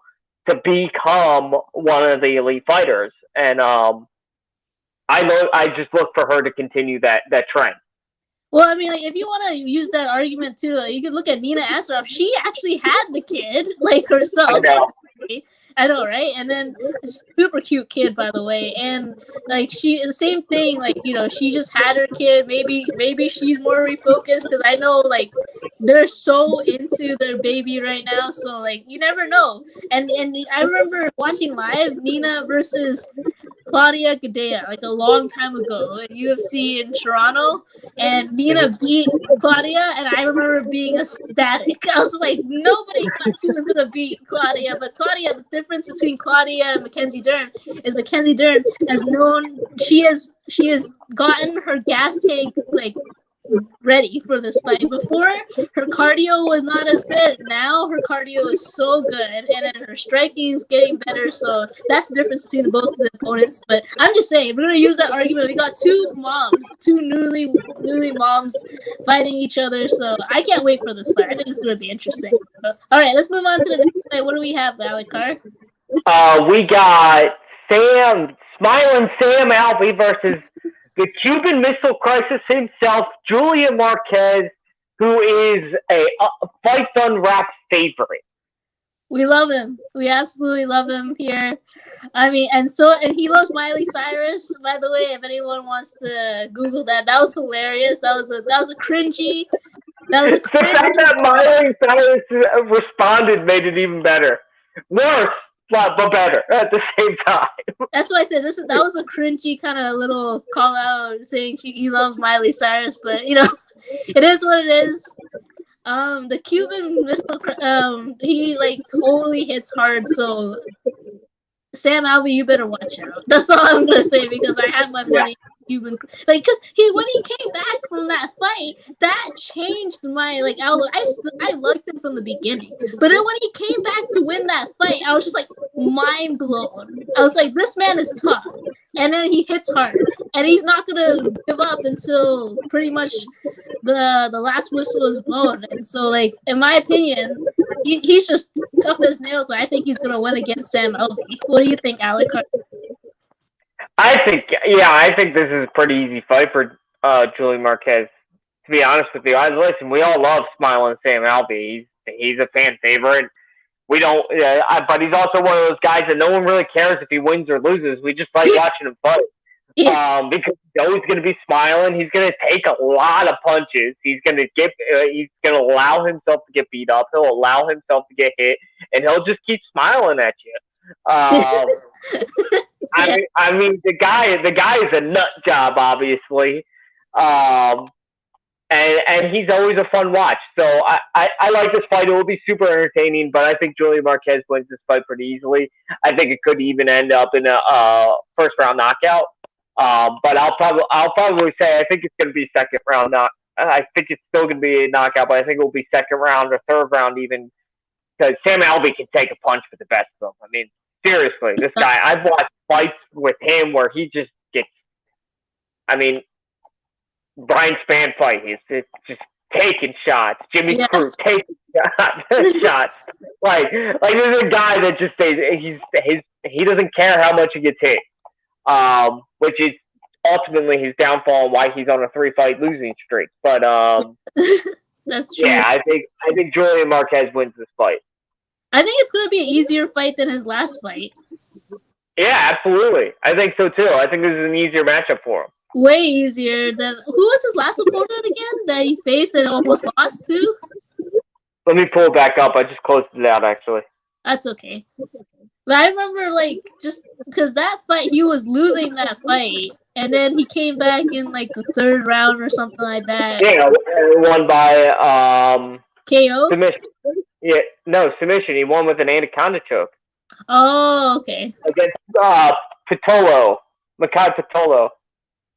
to become one of the elite fighters. And I just look for her to continue that trend. Well, I mean, like, if you want to use that argument too, you could look at Nina Asarov. She actually had the kid, like herself. I know, right? And then super cute kid, by the way. And like the same thing. Like, she just had her kid. Maybe she's more refocused because I know like they're so into their baby right now. So like you never know. And I remember watching live Nina versus Claudia Gadelha like a long time ago at UFC in Toronto, and Nina beat Claudia, and I remember being ecstatic. I was like, nobody thought she was gonna beat Claudia, but Claudia. The difference between Claudia and Mackenzie Dern is Mackenzie Dern has known she has gotten her gas tank like ready for this fight. Before, her cardio was not as good. Now her cardio is so good, and then her striking is getting better. So that's the difference between both of the opponents. But I'm just saying, if we're gonna use that argument, we got two newly moms fighting each other. So I can't wait for this fight. I think it's gonna be interesting. So, all right, let's move on to the next fight. What do we have, Alikar? We got Smiling Sam Alvey versus the Cuban Missile Crisis himself, Julian Marquez, who is a Fight Unwrapped favorite. We love him. We absolutely love him here. I mean, and he loves Miley Cyrus. By the way, if anyone wants to Google that was hilarious. That was a cringy. That was a cringy. The fact that Miley Cyrus responded made it even better. Worse, but better at the same time. That's why I said that was a cringy kind of little call out saying he loves Miley Cyrus, but it is what it is. The Cuban missile, he like totally hits hard. So Sam Alvey, you better watch out. That's all I'm gonna say because I have my money. Cuban, like, because when he came back from that fight, that changed my outlook. I liked him from the beginning, but then when he came back to win that fight, I was just like mind blown. I was like, this man is tough, and then he hits hard, and he's not gonna give up until pretty much the last whistle is blown. And so, like, in my opinion, he's just tough as nails. I think he's gonna win against Sam Alvey. What do you think, Alec? I think this is a pretty easy fight for Julian Marquez. To be honest with you, listen, we all love Smiling Sam Alvey. He's a fan favorite. We don't, but he's also one of those guys that no one really cares if he wins or loses. We just like watching him fight. Because he's always going to be smiling. He's going to take a lot of punches. He's going to allow himself to get beat up. He'll allow himself to get hit, and he'll just keep smiling at you. I mean, the guy is a nut job, obviously, and he's always a fun watch. So I like this fight. It will be super entertaining, but I think Julian Marquez wins this fight pretty easily. I think it could even end up in a first round knockout. But I'll probably say I think it's going to be second round. I think it's still going to be a knockout, but I think it will be second round or third round even, because Sam Alvey can take a punch for the best of them. I mean, seriously, this guy, I've watched fights with him where he just gets, I mean, Brian Spann fight, it's just taking shots. Jimmy Crute taking shots. Like this is a guy that just he doesn't care how much he gets hit. Which is ultimately his downfall and why he's on a 3-fight losing streak. But that's true. Yeah, I think Julian Marquez wins this fight. I think it's going to be an easier fight than his last fight. Yeah, absolutely. I think so too. I think this is an easier matchup for him. Way easier than who was his last opponent again that he faced and almost lost to? Let me pull it back up. I just closed it out actually. That's okay. But I remember just because that fight, he was losing that fight, and then he came back in the third round or something like that. Yeah, won by KO. submission. Yeah, no submission. He won with an anaconda choke. Oh, okay. Against Patolo, Makai Patolo.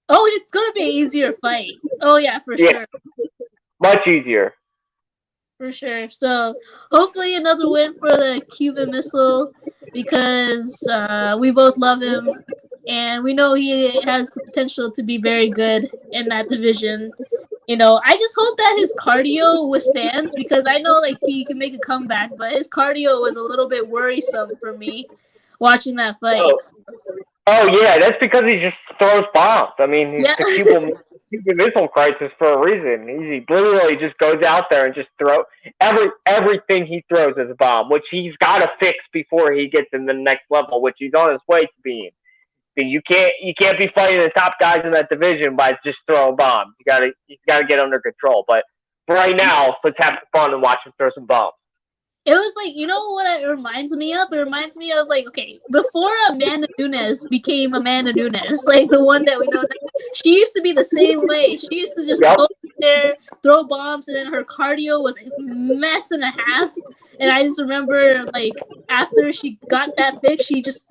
Oh, it's gonna be an easier fight. Oh yeah, for sure. Much easier. For sure. So hopefully another win for the Cuban Missile because we both love him and we know he has the potential to be very good in that division. I just hope that his cardio withstands because I know he can make a comeback, but his cardio was a little bit worrisome for me watching that fight. Oh yeah, that's because he just throws bombs. I mean, he's the Cuban Missile Crisis for a reason. He literally just goes out there and just everything he throws is a bomb, which he's got to fix before he gets in the next level, which he's on his way to being. You can't be fighting the top guys in that division by just throwing bombs. You gotta get under control. But for right now, let's have fun and watch him throw some bombs. It was what it reminds me of? It reminds me of before Amanda Nunes became Amanda Nunes, the one that we know now, she used to be the same way. She used to just go there, throw bombs, and then her cardio was a mess and a half. And I just remember after she got that fix, she just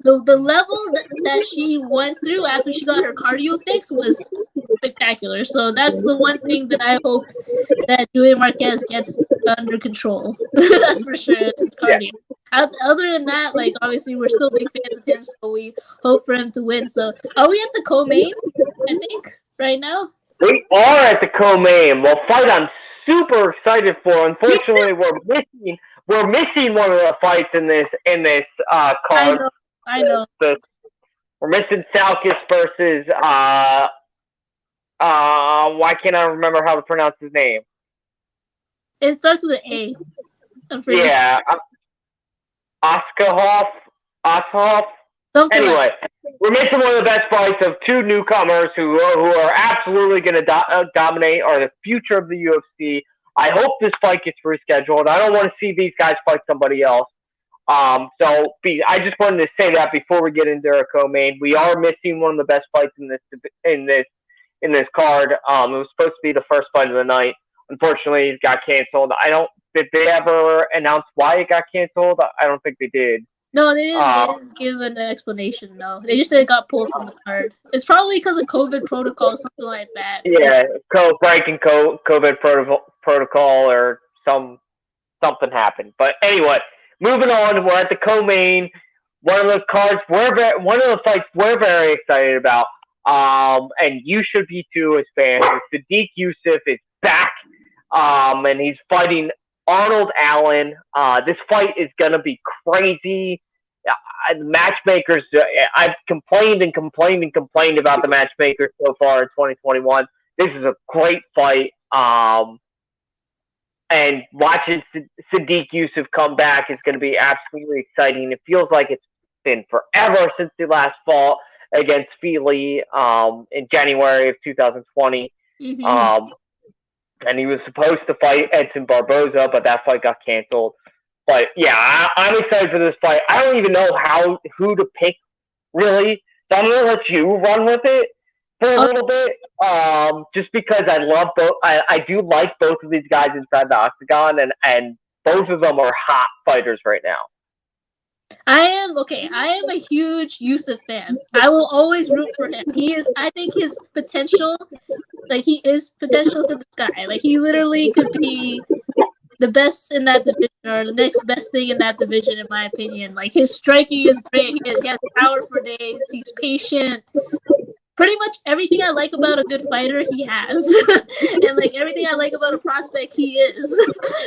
the level that she went through after she got her cardio fix was spectacular. So that's the one thing that I hope that Julian Marquez gets under control. That's for sure. It's his cardio. Yeah. Other than that, obviously we're still big fans of him, so we hope for him to win. So are we at the co-main, I think, right now? We are at the co-main. Well, fight I'm super excited for. Unfortunately, we're missing one of the fights in this card. I know. We're missing Salkis versus why can't I remember how to pronounce his name? It starts with an A. Yeah, Oskarhoff. Anyway, we're missing one of the best fights of two newcomers who are absolutely going to dominate, are the future of the UFC. I hope this fight gets rescheduled. I don't want to see these guys fight somebody else. I just wanted to say that before we get into our co-main. We are missing one of the best fights in this card. It was supposed to be the first fight of the night. Unfortunately, it got canceled. Did they ever announce why it got canceled? I don't think they did. No, they didn't give an explanation. No, they just said it got pulled from the card. It's probably because of COVID protocol, something like that. Yeah, breaking COVID protocol or something happened. But anyway, moving on. We're at the co-main. One of the fights we're very excited about. And you should be too as fans. Sadiq Youssef is back, and he's fighting Arnold Allen. This fight is gonna be crazy. Matchmakers, I've complained about the matchmakers so far in 2021. This is a great fight. And watching Sadiq Youssef come back is going to be absolutely exciting. It feels like it's been forever since he last fought against Feely in January of 2020. Mm-hmm. And he was supposed to fight Edson Barboza, but that fight got canceled. But yeah, I'm excited for this fight. I don't even know who to pick, really. So I'm going to let you run with it for a little bit, just because I love both. I do like both of these guys inside the octagon, and both of them are hot fighters right now. I am a huge Youssef fan. I will always root for him. I think his potential, he is potential to the sky. He literally could be the best in that division or the next best thing in that division, in my opinion. His striking is great. He has power for days. He's patient. Pretty much everything I like about a good fighter, he has. And everything I like about a prospect, he is.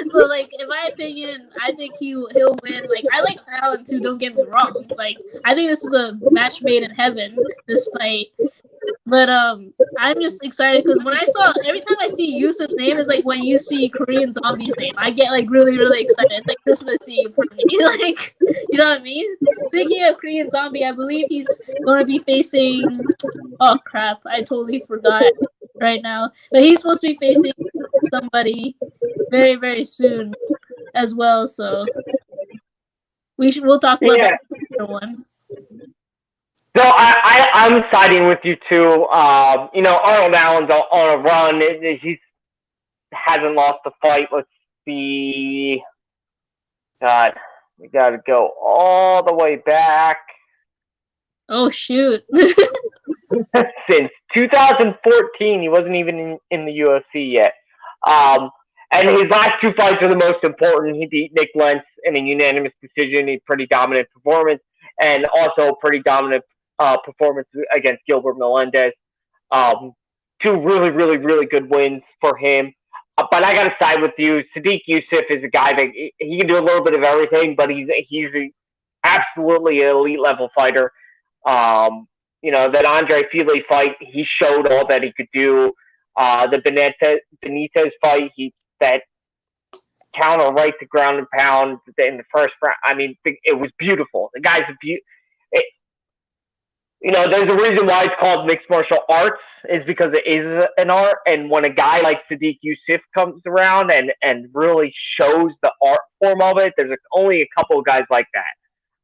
So in my opinion, I think he'll win. I like Allen too, don't get me wrong. I think this is a match made in heaven, this fight. But I'm just excited because when I saw every time I see Yusuf's name is like when you see Korean Zombie's name, I get like really really excited. It's like Christmas Eve for me. Like, you know what I mean? Speaking of Korean Zombie, I believe he's going to be facing. Oh crap! I totally forgot right now. But he's supposed to be facing somebody very very soon as well. So we'll talk about Yeah. that other one. So I'm siding with you too. Arnold Allen's on a run. He hasn't lost a fight. Let's see. God, we got to go all the way back Oh shoot! since 2014. He wasn't even in the UFC yet. Um, and his last two fights are the most important. He beat Nick Lentz in a unanimous decision, a pretty dominant performance, and also a pretty dominant performance against Gilbert Melendez. Um, Two really, really, really good wins for him. But I got to side with you. Sadiq Yusuf is a guy that he can do a little bit of everything, but he's absolutely an elite level fighter. Um, that Andre Fili fight, he showed all that he could do. The Benitez fight, that counter right to ground and pound in the first round. I mean, it was beautiful. The guy's there's a reason why it's called mixed martial arts is because it is an art. And when a guy like Sadiq Yusuf comes around and really shows the art form of it, there's only a couple of guys like that.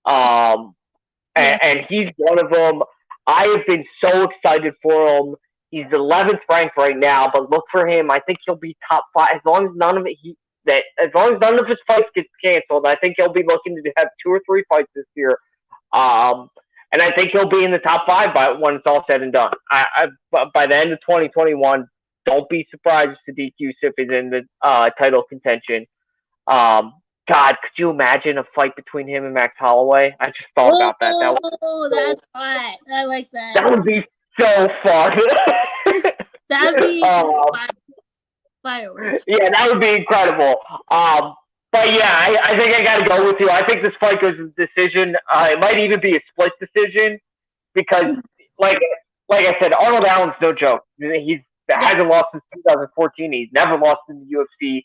Yeah. And he's one of them. I have been so excited for him. He's 11th ranked right now, but look for him. I think he'll be top 5 as long as none of his fights get canceled. I think he'll be looking to have 2 or 3 fights this year. And I think he'll be in the top 5 when it's all said and done. By the end of 2021, don't be surprised if Sadiq Yusuf is in the title contention. God, could you imagine a fight between him and Max Holloway? I just thought about that. That's hot. I like that. That would be so fun. That'd be fireworks. Yeah, that would be incredible. But yeah, I think I got to go with you. I think this fight goes to decision. It might even be a split decision because, like I said, Arnold Allen's no joke. He hasn't lost since 2014. He's never lost in the UFC.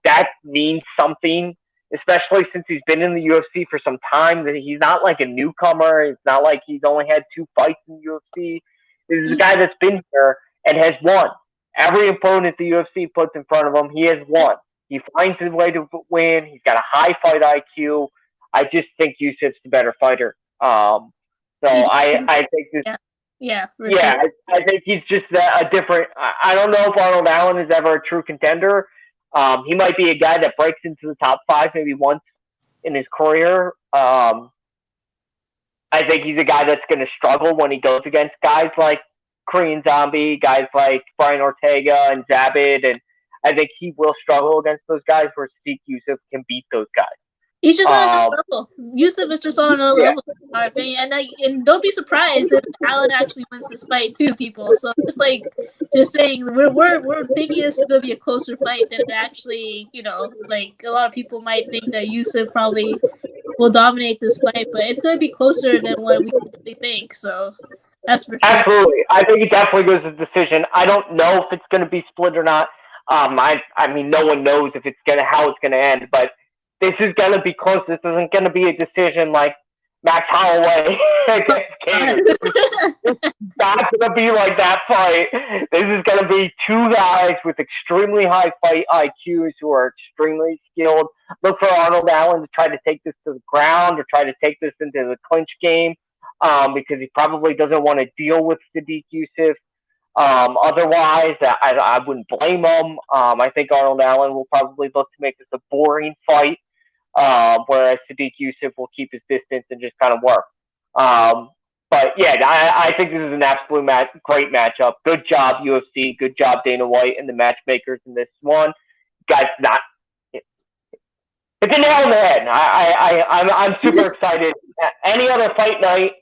That means something, especially since he's been in the UFC for some time. That he's not like a newcomer. It's not like he's only had 2 fights in the UFC. This is a guy that's been here and has won. Every opponent the UFC puts in front of him, he has won. He finds his way to win. He's got a high fight IQ. I just think Yusuf's the better fighter. I think this. Yeah, sure. I think he's just a different. I don't know if Arnold Allen is ever a true contender. He might be a guy that breaks into the top 5 maybe once in his career. I think he's a guy that's going to struggle when he goes against guys like Korean Zombie, guys like Brian Ortega and Zabit, and I think he will struggle against those guys where Sadiq Yusuf can beat those guys. He's just on another level. Yusuf is just on another level, in my opinion. And don't be surprised if Allen actually wins this fight too, people. So just saying, we're thinking this is gonna be a closer fight than it actually, like a lot of people might think that Yusuf probably will dominate this fight, but it's gonna be closer than what we actually think. So that's for sure. Absolutely, I think it definitely goes to decision. I don't know if it's gonna be split or not. I mean, no one knows if how it's gonna end, but this is gonna be close. This isn't gonna be a decision like Max Holloway against Cannon. It's not gonna be like that fight. This is gonna be 2 guys with extremely high fight IQs who are extremely skilled. Look for Arnold Allen to try to take this to the ground or try to take this into the clinch game, because he probably doesn't want to deal with Sadiq Yusuf. Otherwise, I wouldn't blame him. I think Arnold Allen will probably look to make this a boring fight, whereas Sadiq Yusuf will keep his distance and just kind of work. But yeah, I think this is an absolute great matchup. Good job, UFC. Good job, Dana White and the matchmakers in this one. Guys, it's a nail in the head. I'm super excited. Any other fight night,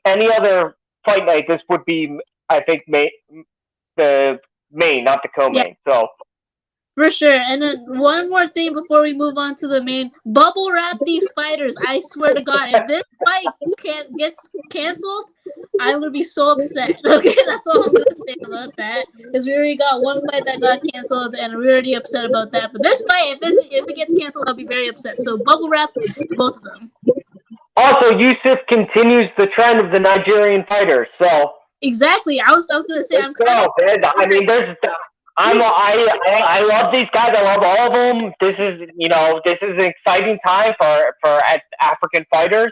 this would be, I think, the main, not the co-main. So For sure. And then one more thing before we move on to the main, bubble wrap these fighters. I swear to God, if this fight gets canceled, I'm gonna be so upset. Okay, that's all I'm gonna say about that. Because we already got one fight that got canceled, and we're already upset about that. But this fight, if it gets canceled, I'll be very upset. So bubble wrap both of them. Also, Yusuf continues the trend of the Nigerian fighters. So Exactly. I was gonna say let's I'm kind of. go. I mean, I love these guys. I love all of them. This is an exciting time for African fighters.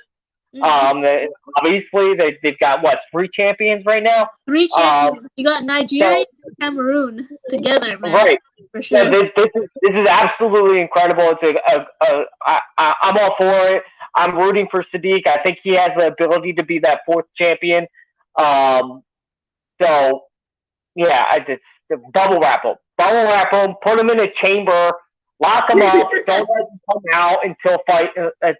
Mhm. Obviously they've got what, 3 champions right now. Three Um, champions. You got Nigeria so and Cameroon together, man. right. For Yeah, sure. this is absolutely incredible. I'm all for it. I'm rooting for Sadiq. I think he has the ability to be that 4th champion. Um, so yeah, I just bubble wrap them, put them in a chamber, lock them up, don't let them come out until fight.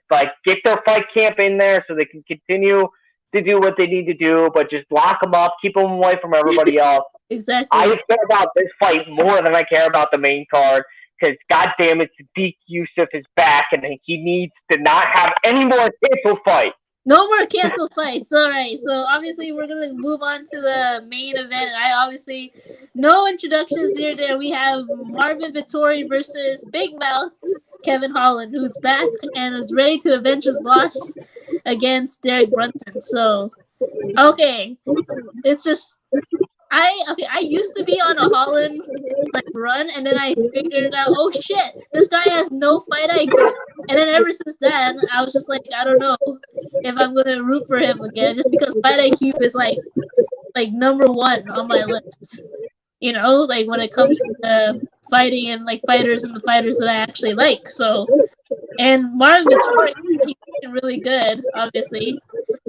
Like get their fight camp in there so they can continue to do what they need to do, but just lock them up, keep them away from everybody else. Exactly. I care about this fight more than I care about the main card because, goddamn it, Sadiq Yusuf is back and he needs to not have any more canceled fights. No more cancel fights. All right. So obviously we're gonna move on to the main event. I obviously no introductions near there. We have Marvin Vittori versus Big Mouth Kevin Holland, who's back and is ready to avenge his loss against Derek Brunson. So okay, it's just I used to be on a Holland like run, and then I figured out, oh shit, this guy has no fight IQ. And then ever since then, I was just like, I don't know if I'm gonna root for him again, just because fight IQ is like number one on my list. You know, like when it comes to fighting and like fighters and the fighters that I actually like. So, and Marvin Vittori, he's really good, obviously.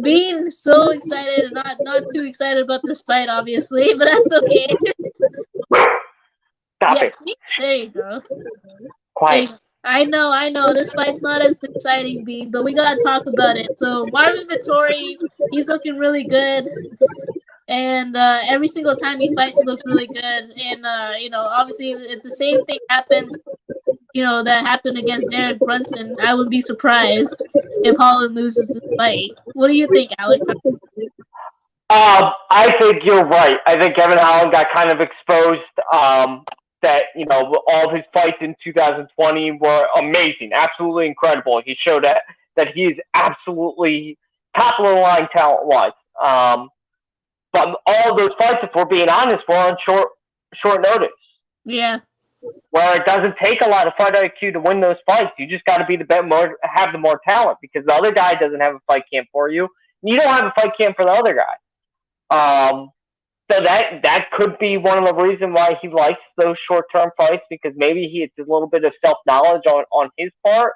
Being so excited and not too excited about this fight, obviously, but that's okay. Stop it. Yes, there you go. There Quiet. you go. I know. This fight's not as exciting, Bean, but we gotta talk about it. So Marvin Vittori, he's looking really good, and every single time he fights, he looks really good. And obviously, if the same thing happens, that happened against Derek Brunson, I would be surprised if Holland loses this fight. What do you think, Alec? I think you're right. I think Kevin Holland got kind of exposed. That all of his fights in 2020 were amazing, absolutely incredible. He showed that he is absolutely top of the line talent wise. But all of those fights, if we're being honest, were on short notice. Yeah. Where it doesn't take a lot of fight IQ to win those fights. You just got to be have the more talent because the other guy doesn't have a fight camp for you. You don't have a fight camp for the other guy. So that could be one of the reasons why he likes those short term fights because maybe it's a little bit of self knowledge on his part,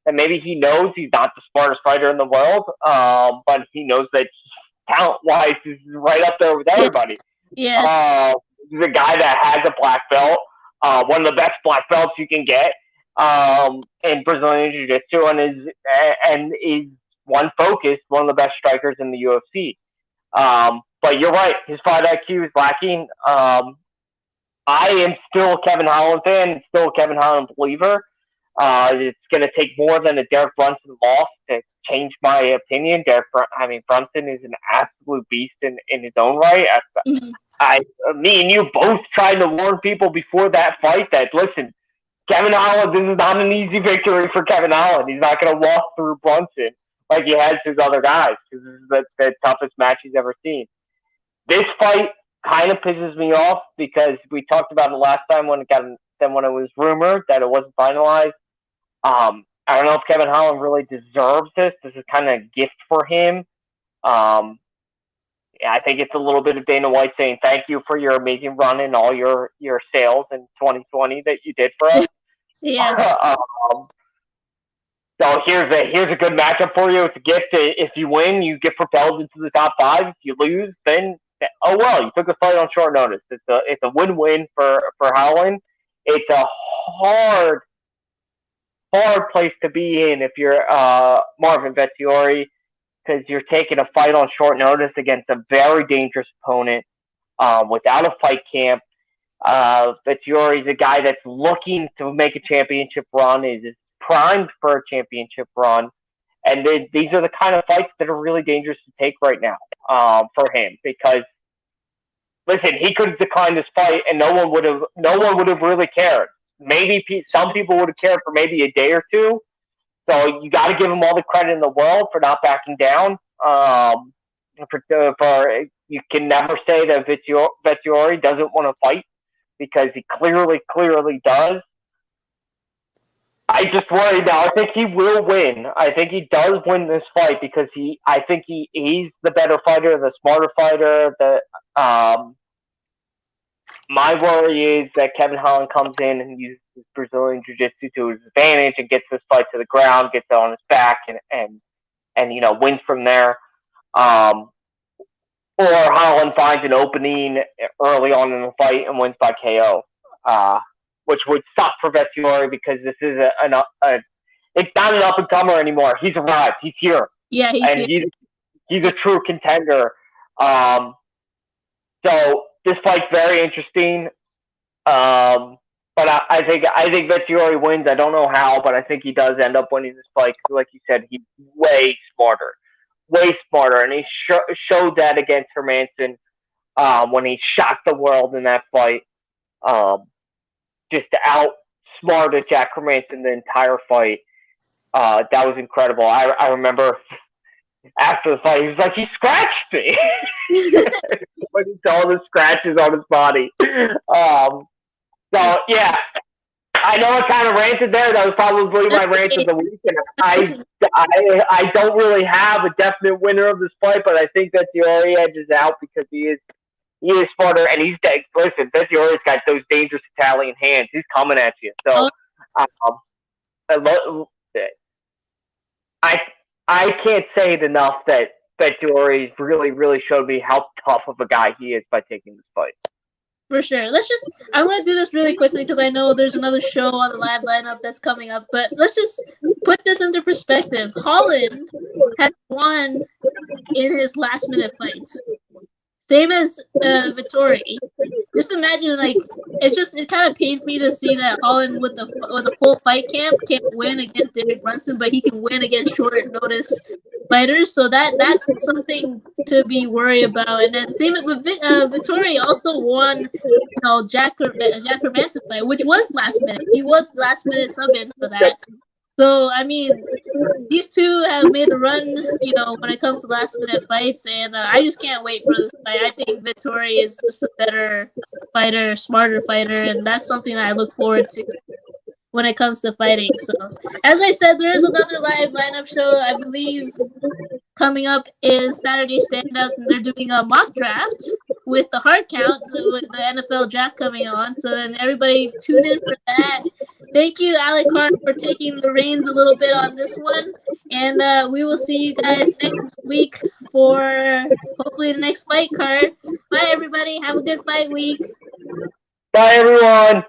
and maybe he knows he's not the smartest fighter in the world, but he knows that talent wise is right up there with everybody. Yeah. He's a guy that has a black belt, one of the best black belts you can get in Brazilian Jiu Jitsu, and is one of the best strikers in the UFC. But you're right, his fight IQ is lacking. I am still a Kevin Holland fan, still a Kevin Holland believer. It's going to take more than a Derek Brunson loss to change my opinion. Brunson is an absolute beast in his own right. Me and you both tried to warn people before that fight that, listen, Kevin Holland, this is not an easy victory for Kevin Holland. He's not going to walk through Brunson like he has his other guys because this is the toughest match he's ever seen. This fight kind of pisses me off because we talked about it last time when it was rumored that it wasn't finalized. I don't know if Kevin Holland really deserves this. This is kind of a gift for him. I think it's a little bit of Dana White saying thank you for your amazing run and all your sales in 2020 that you did for us. Yeah. So here's a good matchup for you. It's a gift. If you win, you get propelled into the top 5. If you lose, then oh well, you took a fight on short notice. It's a win-win for Holland. It's a hard place to be in if you're Marvin Vettori because you're taking a fight on short notice against a very dangerous opponent without a fight camp. Vettori's a guy that's looking to make a championship run, is primed for a championship run. And these are the kind of fights that are really dangerous to take right now for him because listen, he could have declined this fight, and no one would have really cared. Maybe some people would have cared for maybe a day or two. So you got to give him all the credit in the world for not backing down. For you can never say that Vettori doesn't want to fight because he clearly does. I just worry now. I think he will win. I think he does win this fight because I think he's the better fighter, the smarter fighter. My worry is that Kevin Holland comes in and uses Brazilian Jiu-Jitsu to his advantage and gets this fight to the ground, gets it on his back, and wins from there. Or Holland finds an opening early on in the fight and wins by KO, which would suck for Vettori because this is it's not an up-and-comer anymore. He's arrived. He's here. Yeah, he's a true contender. So this fight's very interesting. But I think Vettori wins. I don't know how, but I think he does end up winning this fight. Cause like you said, he's way smarter, and he showed that against Hermanson when he shocked the world in that fight. Just outsmarted Jack Hermanson the entire fight. That was incredible. I remember after the fight, he was like, he scratched me. When he saw the scratches on his body. So, yeah, I know I kind of ranted there. That was probably my rant of the week. And I don't really have a definite winner of this fight, but I think that Vettori edges out because he is smarter. And listen, Vettori's got those dangerous Italian hands. He's coming at you. So, I can't say it enough that Vettori really showed me how tough of a guy he is by taking this fight. For sure. I'm going to do this really quickly because I know there's another show on the live lineup that's coming up, but let's just put this into perspective. Holland has won in his last minute fights. Same as Vettori. Just imagine, it kind of pains me to see that Holland with a full fight camp can't win against David Brunson, but he can win against short notice fighters. So that's something to be worried about. And then same with Vettori also won, Jack Hermanson fight, which was last minute. He was last minute sub in for that. So, I mean, these two have made a run, when it comes to last-minute fights, and I just can't wait for this fight. I think Vettori is just a better fighter, smarter fighter, and that's something that I look forward to when it comes to fighting. So, as I said, there is another live lineup show, I believe, coming up is Saturday Standouts, and they're doing a mock draft with the hard counts with the NFL draft coming on. So then everybody tune in for that. Thank you, Alec Hart, for taking the reins a little bit on this one. And we will see you guys next week for hopefully the next fight card. Bye, everybody. Have a good fight week. Bye, everyone.